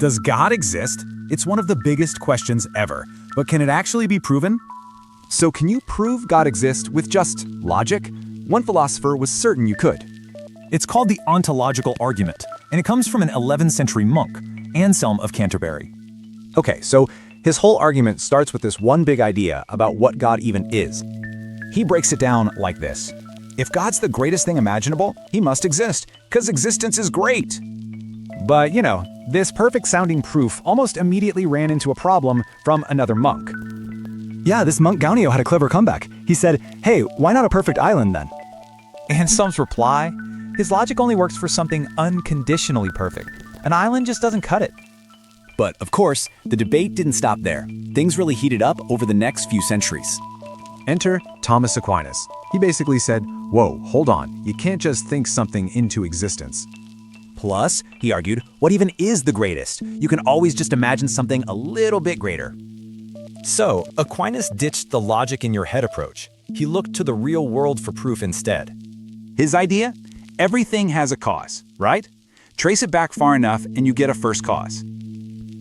Does God exist? It's one of the biggest questions ever, but can it actually be proven? So can you prove God exists with just logic? One philosopher was certain you could. It's called the ontological argument, and it comes from an 11th century monk, Anselm of Canterbury. Okay, so his whole argument starts with this one big idea about what God even is. He breaks it down like this. If God's the greatest thing imaginable, he must exist, because existence is great. But, this perfect-sounding proof almost immediately ran into a problem from another monk. Yeah, this monk Gaunio had a clever comeback. He said, hey, why not a perfect island then? Anselm's reply? His logic only works for something unconditionally perfect. An island just doesn't cut it. But, of course, the debate didn't stop there. Things really heated up over the next few centuries. Enter Thomas Aquinas. He basically said, whoa, hold on, you can't just think something into existence. Plus, he argued, what even is the greatest? You can always just imagine something a little bit greater. So, Aquinas ditched the logic in your head approach. He looked to the real world for proof instead. His idea? Everything has a cause, right? Trace it back far enough and you get a first cause.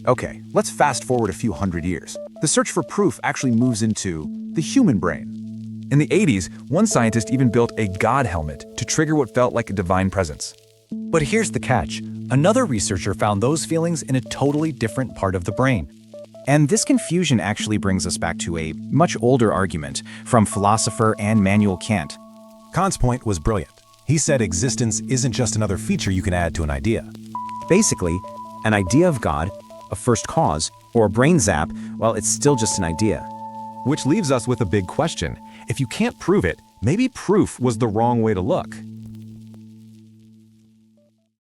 Okay, let's fast forward a few hundred years. The search for proof actually moves into the human brain. In the 80s, one scientist even built a God helmet to trigger what felt like a divine presence. But here's the catch. Another researcher found those feelings in a totally different part of the brain. And this confusion actually brings us back to a much older argument from philosopher and Immanuel Kant. Kant's point was brilliant. He said existence isn't just another feature you can add to an idea. Basically, an idea of God, a first cause, or a brain zap, well, it's still just an idea. Which leaves us with a big question. If you can't prove it, maybe proof was the wrong way to look.